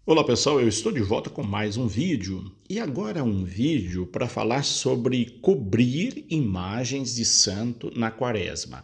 Olá pessoal, eu estou de volta com mais um vídeo e agora um vídeo para falar sobre cobrir imagens de santo na quaresma.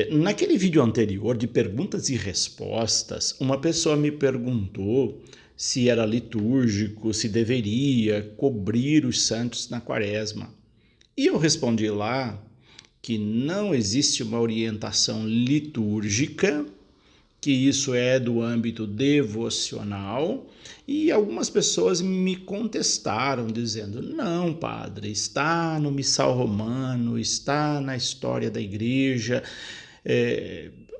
Naquele vídeo anterior de perguntas e respostas, uma pessoa me perguntou se era litúrgico, se deveria cobrir os santos na quaresma. E eu respondi lá que não existe uma orientação litúrgica, que isso é do âmbito devocional, e algumas pessoas me contestaram dizendo: não, padre, está no missal romano, está na história da igreja.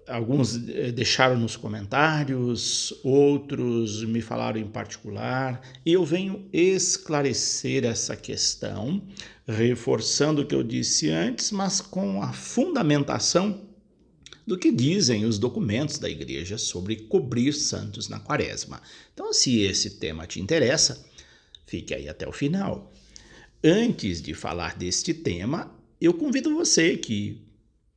Alguns deixaram nos comentários, outros me falaram em particular, e eu venho esclarecer essa questão, reforçando o que eu disse antes, mas com a fundamentação do que dizem os documentos da igreja sobre cobrir santos na quaresma. Então, se esse tema te interessa, fique aí até o final. Antes de falar deste tema, eu convido você que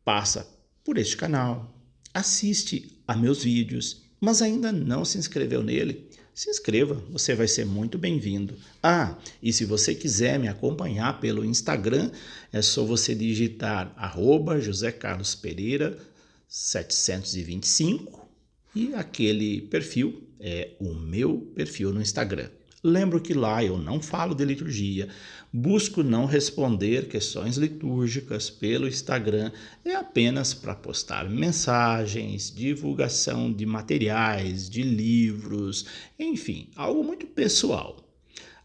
passa por este canal, assiste a meus vídeos, mas ainda não se inscreveu nele, se inscreva, você vai ser muito bem-vindo. E se você quiser me acompanhar pelo Instagram, é só você digitar @José Carlos Pereira 725 e aquele perfil é o meu perfil no Instagram. Lembro que lá eu não falo de liturgia, busco não responder questões litúrgicas pelo Instagram, é apenas para postar mensagens, divulgação de materiais, de livros, enfim, algo muito pessoal.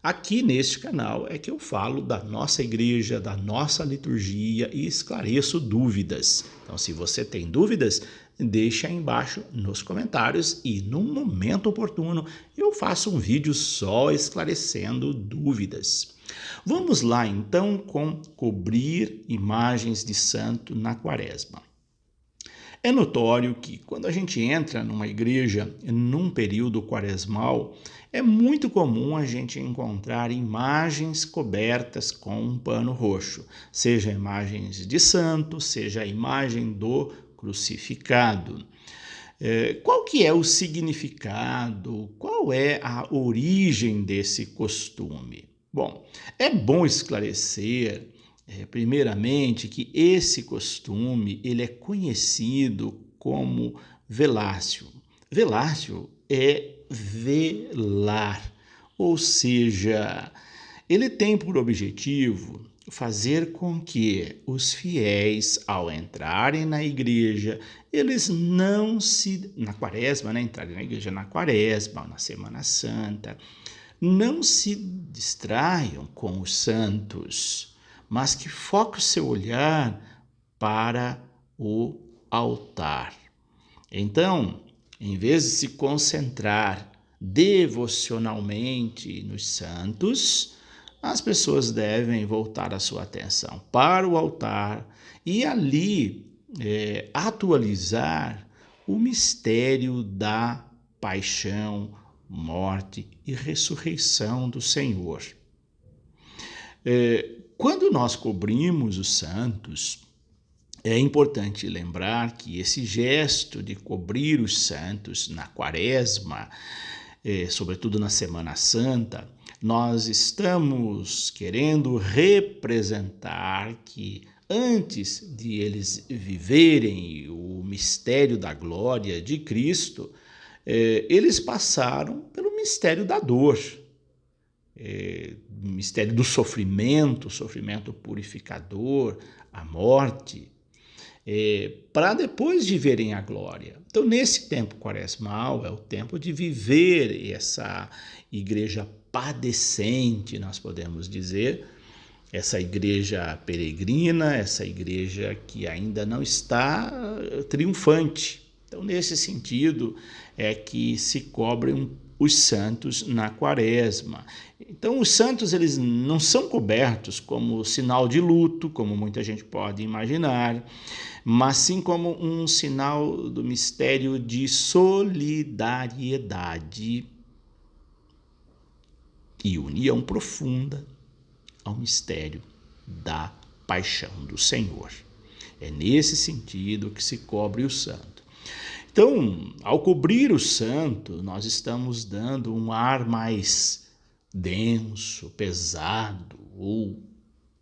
Aqui neste canal é que eu falo da nossa igreja, da nossa liturgia e esclareço dúvidas. Então, se você tem dúvidas, deixa aí embaixo nos comentários e num momento oportuno eu faço um vídeo só esclarecendo dúvidas. Vamos lá então com cobrir imagens de santo na quaresma. É notório que quando a gente entra numa igreja num período quaresmal, é muito comum a gente encontrar imagens cobertas com um pano roxo, seja imagens de santo, seja a imagem do crucificado. Qual que é o significado? Qual é a origem desse costume? Bom, é bom esclarecer primeiramente que esse costume ele é conhecido como velácio. Velácio é velar, ou seja, ele tem por objetivo fazer com que os fiéis, ao entrarem na igreja, eles não se... Na quaresma, né? Entrarem na igreja na quaresma, na Semana Santa, não se distraiam com os santos, mas que foque o seu olhar para o altar. Então, em vez de se concentrar devocionalmente nos santos, as pessoas devem voltar a sua atenção para o altar e ali atualizar o mistério da paixão, morte e ressurreição do Senhor. Quando nós cobrimos os santos, é importante lembrar que esse gesto de cobrir os santos na quaresma, sobretudo na Semana Santa, nós estamos querendo representar que antes de eles viverem o mistério da glória de Cristo, eles passaram pelo mistério da dor, mistério do sofrimento, sofrimento purificador, a morte, para depois viverem a glória. Então, nesse tempo quaresmal, é o tempo de viver essa igreja padecente, nós podemos dizer, essa igreja peregrina, essa igreja que ainda não está triunfante. Então, nesse sentido, é que se cobrem os santos na quaresma. Então, os santos eles não são cobertos como sinal de luto, como muita gente pode imaginar, mas sim como um sinal do mistério de solidariedade e união profunda ao mistério da paixão do Senhor. É nesse sentido que se cobre o santo. Então, ao cobrir o santo, nós estamos dando um ar mais denso, pesado ou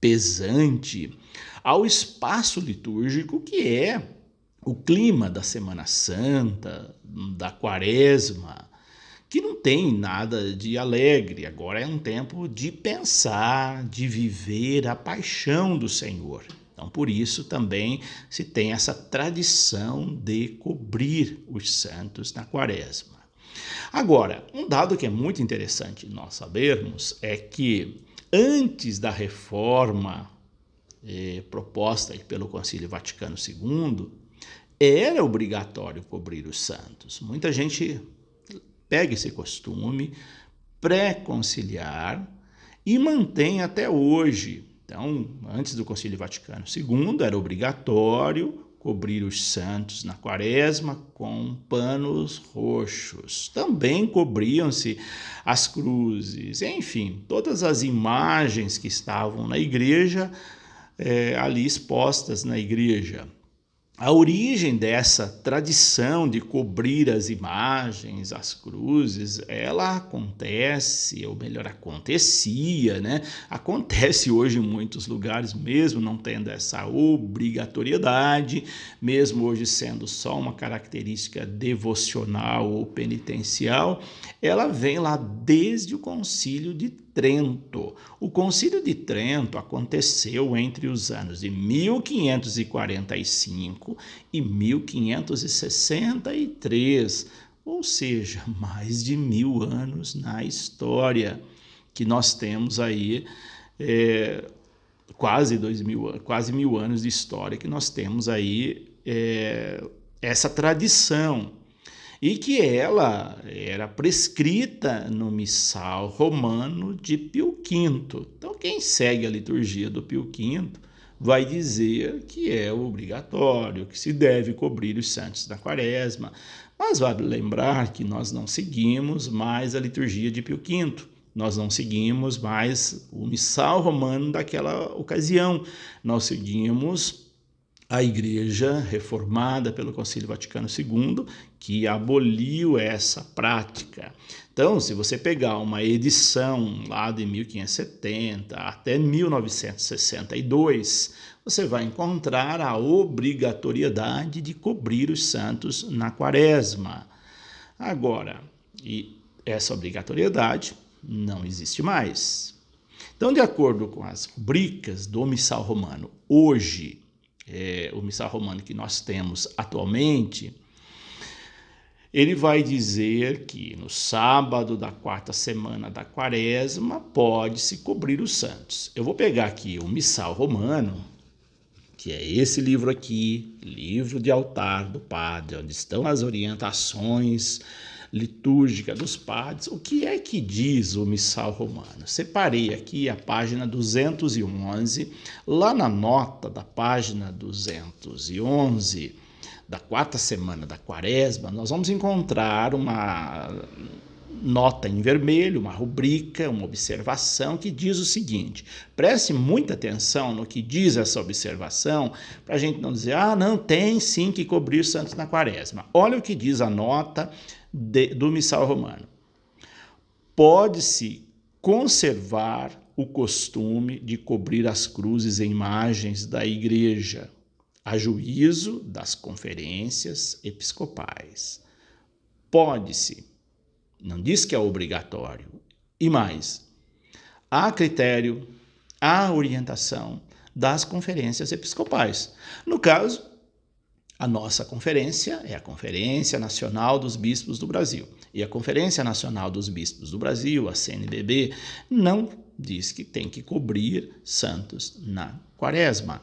pesante ao espaço litúrgico que é o clima da Semana Santa, da Quaresma, que não tem nada de alegre. Agora é um tempo de pensar, de viver a paixão do Senhor. Então, por isso também se tem essa tradição de cobrir os santos na Quaresma. Agora, um dado que é muito interessante nós sabermos é que antes da reforma proposta pelo Concílio Vaticano II, era obrigatório cobrir os santos. Muita gente pega esse costume pré-conciliar e mantém até hoje. Então, antes do Concílio Vaticano II, era obrigatório cobrir os santos na Quaresma com panos roxos. Também cobriam-se as cruzes, enfim, todas as imagens que estavam na igreja, ali expostas na igreja. A origem dessa tradição de cobrir as imagens, as cruzes, ela acontece, ou melhor, acontecia, né? Acontece hoje em muitos lugares, mesmo não tendo essa obrigatoriedade, mesmo hoje sendo só uma característica devocional ou penitencial, ela vem lá desde o Concílio de Trento. O Concílio de Trento aconteceu entre os anos de 1545 e 1563, ou seja, mais de 1000 anos na história que nós temos aí, quase 1000 anos de história que nós temos aí, essa tradição. E que ela era prescrita no missal romano de Pio V. Então, quem segue a liturgia do Pio V vai dizer que é obrigatório, que se deve cobrir os santos na Quaresma. Mas vale lembrar que nós não seguimos mais a liturgia de Pio V. Nós não seguimos mais o missal romano daquela ocasião. Nós seguimos a Igreja reformada pelo Concílio Vaticano II, que aboliu essa prática. Então, se você pegar uma edição lá de 1570 até 1962, você vai encontrar a obrigatoriedade de cobrir os santos na Quaresma. Agora, e essa obrigatoriedade não existe mais. Então, de acordo com as rubricas do missal romano, hoje, o missal romano que nós temos atualmente, ele vai dizer que no sábado da quarta semana da Quaresma pode-se cobrir os santos. Eu vou pegar aqui o missal romano, que é esse livro aqui, livro de altar do padre, onde estão as orientações litúrgicas dos padres. O que é que diz o missal romano? Separei aqui a página 211, lá na nota da página 211, da quarta semana da Quaresma, nós vamos encontrar uma nota em vermelho, uma rubrica, uma observação que diz o seguinte: preste muita atenção no que diz essa observação, para a gente não dizer, não, tem sim que cobrir os santos na Quaresma. Olha o que diz a nota do missal romano. Pode-se conservar o costume de cobrir as cruzes e imagens da igreja, a juízo das conferências episcopais. Pode-se, não diz que é obrigatório. E mais, há critério, há orientação das conferências episcopais. No caso, a nossa conferência é a Conferência Nacional dos Bispos do Brasil. E a Conferência Nacional dos Bispos do Brasil, a CNBB, não diz que tem que cobrir santos na Quaresma.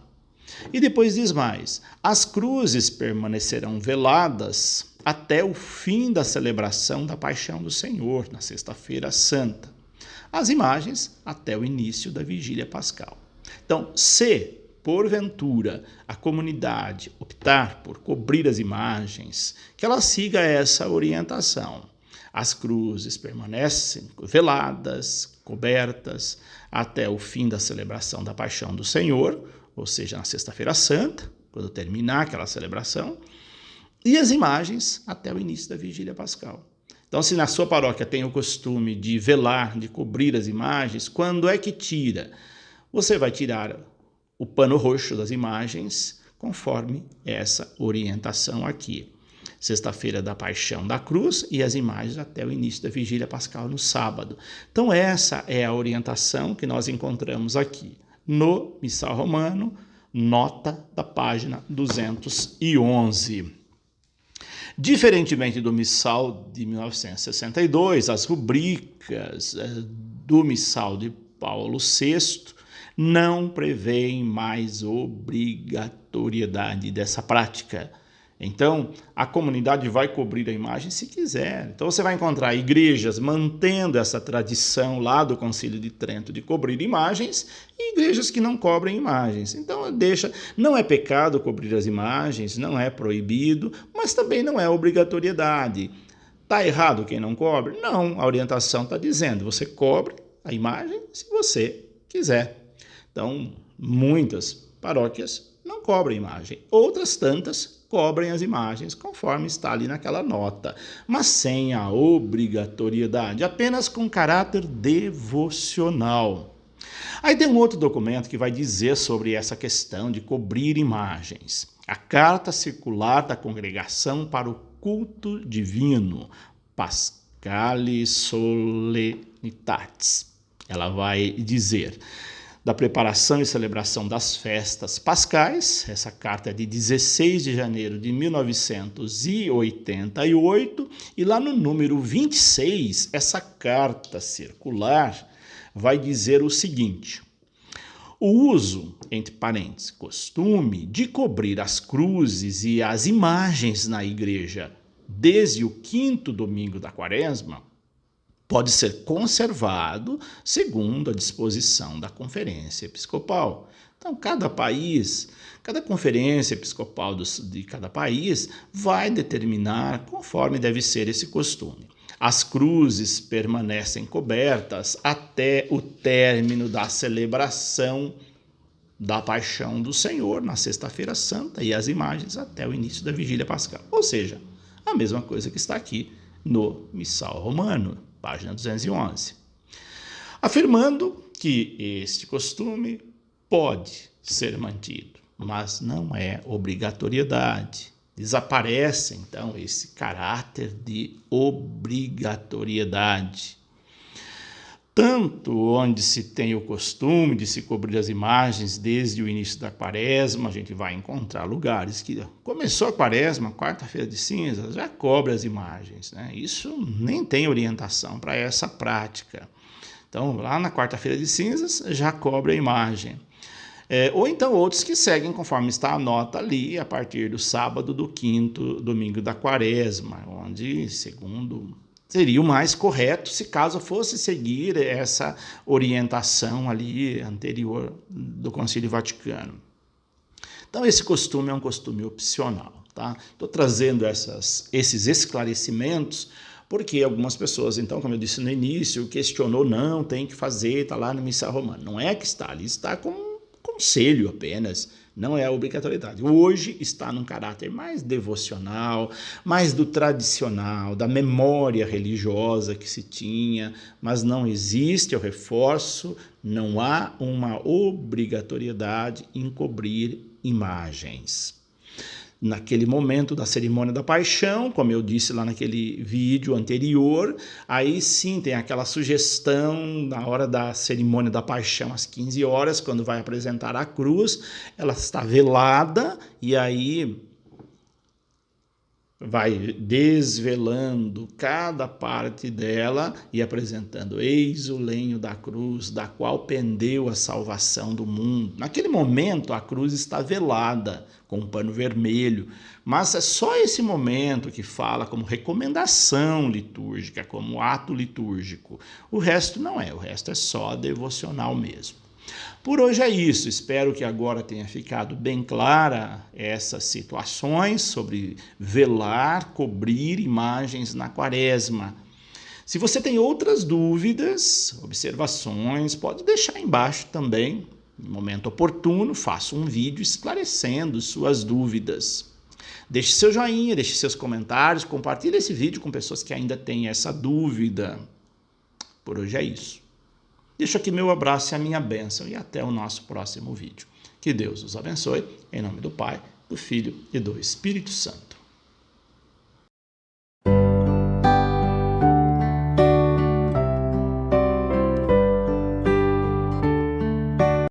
E depois diz mais: as cruzes permanecerão veladas até o fim da celebração da Paixão do Senhor, na Sexta-feira Santa. As imagens até o início da Vigília Pascal. Então, se porventura a comunidade optar por cobrir as imagens, que ela siga essa orientação. As cruzes permanecem veladas, cobertas, até o fim da celebração da Paixão do Senhor, ou seja, na Sexta-feira Santa, quando terminar aquela celebração, e as imagens até o início da vigília pascal. Então, se na sua paróquia tem o costume de velar, de cobrir as imagens, quando é que tira? Você vai tirar o pano roxo das imagens, conforme essa orientação aqui. Sexta-feira da Paixão da Cruz e as imagens até o início da vigília pascal no sábado. Então, essa é a orientação que nós encontramos aqui no Missal Romano, nota da página 211. Diferentemente do Missal de 1962, as rubricas do Missal de Paulo VI não prevêem mais obrigatoriedade dessa prática. Então, a comunidade vai cobrir a imagem se quiser. Então, você vai encontrar igrejas mantendo essa tradição lá do Concílio de Trento de cobrir imagens e igrejas que não cobrem imagens. Então, não é pecado cobrir as imagens, não é proibido, mas também não é obrigatoriedade. Está errado quem não cobre? Não, a orientação está dizendo, você cobre a imagem se você quiser. Então, muitas paróquias não cobrem imagem, outras tantas cobrem as imagens, conforme está ali naquela nota, mas sem a obrigatoriedade, apenas com caráter devocional. Aí tem um outro documento que vai dizer sobre essa questão de cobrir imagens. A Carta Circular da Congregação para o Culto Divino, Paschali Solenitatis. Ela vai dizer da preparação e celebração das festas pascais. Essa carta é de 16 de janeiro de 1988, e lá no número 26, essa carta circular vai dizer o seguinte: o uso, entre parênteses, costume de cobrir as cruzes e as imagens na igreja desde o 5º domingo da Quaresma pode ser conservado segundo a disposição da Conferência Episcopal. Então, cada conferência episcopal de cada país vai determinar conforme deve ser esse costume. As cruzes permanecem cobertas até o término da celebração da Paixão do Senhor, na Sexta-feira Santa, e as imagens até o início da Vigília Pascal. Ou seja, a mesma coisa que está aqui no Missal Romano, página 211, afirmando que este costume pode ser mantido, mas não é obrigatoriedade. Desaparece, então, esse caráter de obrigatoriedade. Tanto onde se tem o costume de se cobrir as imagens desde o início da Quaresma, a gente vai encontrar lugares que começou a Quaresma, quarta-feira de cinzas, já cobre as imagens, né? Isso nem tem orientação para essa prática. Então, lá na quarta-feira de cinzas, já cobre a imagem. Ou então outros que seguem conforme está a nota ali, a partir do sábado do 5º domingo da Quaresma, onde, segundo, seria o mais correto se caso fosse seguir essa orientação ali anterior do Concílio Vaticano. Então, esse costume é um costume opcional, tá? Estou trazendo esses esclarecimentos porque algumas pessoas, então, como eu disse no início, questionou, não, tem que fazer, está lá no Missal Romano. Não é que está ali, está como conselho apenas, não é a obrigatoriedade. Hoje está num caráter mais devocional, mais do tradicional, da memória religiosa que se tinha, mas não existe, eu reforço, não há uma obrigatoriedade em cobrir imagens. Naquele momento da cerimônia da paixão, como eu disse lá naquele vídeo anterior, aí sim tem aquela sugestão na hora da cerimônia da paixão, às 15 horas, quando vai apresentar a cruz, ela está velada e aí vai desvelando cada parte dela e apresentando: eis o lenho da cruz, da qual pendeu a salvação do mundo. Naquele momento, a cruz está velada, com um pano vermelho, mas é só esse momento que fala como recomendação litúrgica, como ato litúrgico. O resto não é, o resto é só devocional mesmo. Por hoje é isso, espero que agora tenha ficado bem clara essas situações sobre velar, cobrir imagens na Quaresma. Se você tem outras dúvidas, observações, pode deixar embaixo também. No momento oportuno, faço um vídeo esclarecendo suas dúvidas. Deixe seu joinha, deixe seus comentários, compartilhe esse vídeo com pessoas que ainda têm essa dúvida. Por hoje é isso. Deixo aqui meu abraço e a minha bênção e até o nosso próximo vídeo. Que Deus os abençoe, em nome do Pai, do Filho e do Espírito Santo.